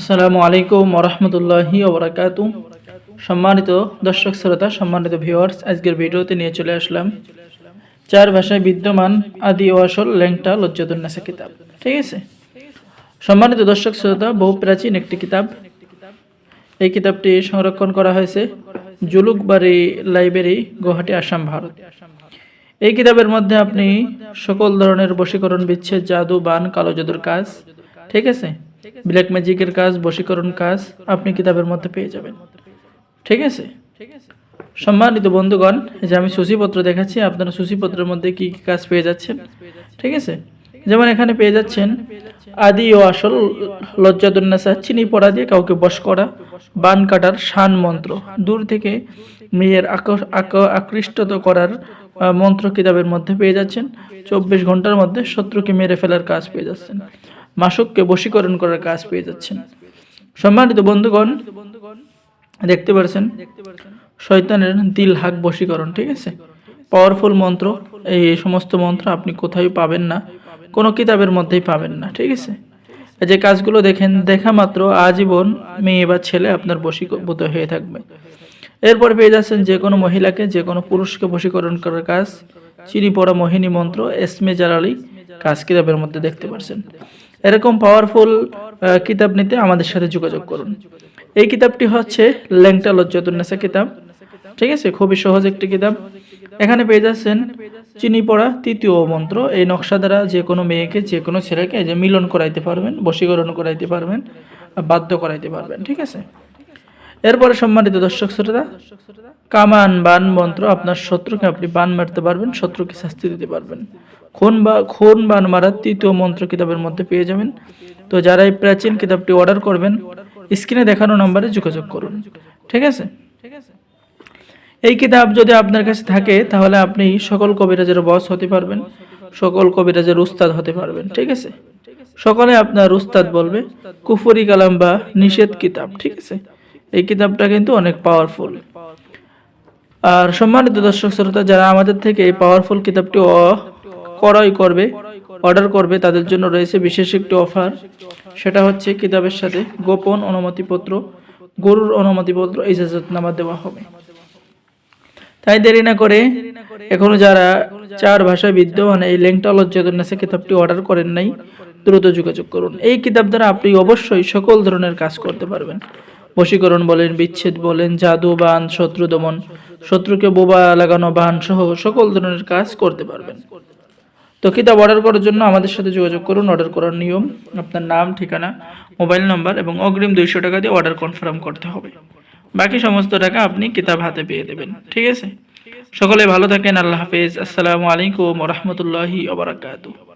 আসসালামু আলাইকুম ওরহমতুল্লাহি ওবরাকাতু। সম্মানিত দর্শক শ্রোতা, সম্মানিত ভিউয়ার্স, আজকের ভিডিওতে নিয়ে চলে আসলাম চার ভাষায় বিদ্যমান আদি ও আসল ল্যাংটা লজ্জাতুন্নেসা কিতাব। ঠিক আছে, সম্মানিত দর্শক শ্রোতা, বহু প্রাচীন একটি কিতাব। এই কিতাবটি সংরক্ষণ করা হয়েছে জুলুকবাড়ি লাইব্রেরি, গুয়াহাটি, আসাম, ভারত। এই কিতাবের মধ্যে আপনি সকল ধরনের বশীকরণ, বিচ্ছেদ, জাদু, বান, কালো জাদুর কাজ, ঠিক আছে, ব্ল্যাক ম্যাজিকের কাজ, বশীকরণ কাজ আপনি কিতাবের মধ্যে পেয়ে যাবেন। ঠিক আছে, সম্মানিত বন্ধুগণ, এই যে আমি সূচিপত্র দেখাচ্ছি, আপনারা সূচিপত্রের মধ্যে কি কি কাজ পেয়ে যাচ্ছেন। ঠিক আছে, যেমন এখানে পেয়ে যাচ্ছেন আদি ও আসল লজ্জাতুন্নেসা, চিনি পড়া দিয়ে কাউকে বশ করা, বান কাটার শান মন্ত্র, দূর থেকে মেয়ের আকৃষ্ট করার মন্ত্র কিতাবের মধ্যে পেয়ে যাচ্ছেন। 24 ঘন্টার মধ্যে শত্রুকে মেরে ফেলার কাজ পেয়ে যাচ্ছেন। মাসুককে বশীকরণ করার কাজ পেয়ে যাচ্ছেন। সম্মানিত বন্ধুগণ, দেখতে পাচ্ছেন শয়তানের দিল হাক বশীকরণ। ঠিক আছে, পাওয়ারফুল মন্ত্র। এই সমস্ত মন্ত্র আপনি কোথাও পাবেন না, কোনো কিতাবের মধ্যেই পাবেন না। ঠিক আছে, যে কাজগুলো দেখেন, দেখা মাত্র আজীবন মেয়ে বা ছেলে আপনার বশীভূত হয়ে থাকবে। এরপর পেয়ে যাচ্ছেন যে কোনো মহিলাকে, যে কোনো পুরুষকে বশীকরণ করার কাজ, চিনি পড়া মোহিনী মন্ত্র, এসমে জালালি কাজ কিতাবের মধ্যে দেখতে পাচ্ছেন। এরকম পাওয়ারফুল কিতাব নিতে আমাদের সাথে যোগাযোগ করুন। এই কিতাবটি হচ্ছে ল্যাংটা লজ্জাতুন্নেসা কিতাব। ঠিক আছে, খুবই সহজ একটি কিতাব। এখানে পেয়ে যাচ্ছেন চিনি পড়া তৃতীয় মন্ত্র। এই নকশা দ্বারা যে কোনো মেয়েকে, যে কোনো ছেলেকে যে মিলন করাইতে পারবেন, বশীকরণ করাইতে পারবেন, বাধ্য করাইতে পারবেন। ঠিক আছে, এরপরে সম্মানিত দর্শক শ্রোতা, কামান বান মন্ত্র। আপনার শত্রুকে আপনি বান মারতে পারবেন, শত্রুকে শাস্তি দিতে পারবেন। খুন বান মারার তৃতীয় মন্ত্র কিতাবের মধ্যে পেয়ে যাবেন। তো যারা এই প্রাচীন কিতাবটি অর্ডার করবেন, স্ক্রিনে দেখানো নম্বরে যোগাযোগ করুন। ঠিক আছে, এই কিতাব যদি আপনার কাছে থাকে তাহলে আপনি সকল কবিরাজের বস হতে পারবেন, সকল কবিরাজের উস্তাদ হতে পারবেন। ঠিক আছে, সকলে আপনার উস্তাদ বলবে। কুফরি কালাম বা নিষেধ কিতাব। ঠিক আছে, এই কিতাবটা কিন্তু অনেক পাওয়ারফুল। আর সম্মানিত দর্শক শ্রোতা, যারা আমাদের থেকে এই পাওয়ারফুল কিতাবটি ক্রয় করবে, অর্ডার করবে, তাদের জন্য রয়েছে বিশেষ একটি অফার। সেটা হচ্ছে কিতাবের সাথে গোপন অনুমতিপত্র, গরুর অনুমতিপত্র, ইজাজতনামা দেওয়া হবে। তাই দেরি না করে এখনো যারা চার ভাষায় বিদ্যমান এই ল্যাংটা লজ্জাতুন্নেসা কিতাবটি অর্ডার করেন নাই, দ্রুত যোগাযোগ করুন। এই কিতাব দ্বারা আপনি অবশ্যই সকল ধরনের কাজ করতে পারবেন। বশীকরণ বলেন, বিচ্ছেদ বলেন, জাদু, বান, শত্রু দমন, শত্রুকে বোবা লাগানো, বান সহ সকল ধরনের কাজ করতে পারবেন। তো কিতাব অর্ডার করার জন্য আমাদের সাথে যোগাযোগ করুন। অর্ডার করার নিয়ম, আপনার নাম, ঠিকানা, মোবাইল নাম্বার এবং অগ্রিম 200 টাকা দিয়ে অর্ডার কনফার্ম করতে হবে। বাকি সমস্ত টাকা আপনি কিতাব হাতে পেয়ে দেবেন। ঠিক আছে, সকলে ভালো থাকেন। আল্লাহ হাফেজ। আসসালামু আলাইকুম ওয়া রাহমাতুল্লাহি ওয়া বারাকাতুহু।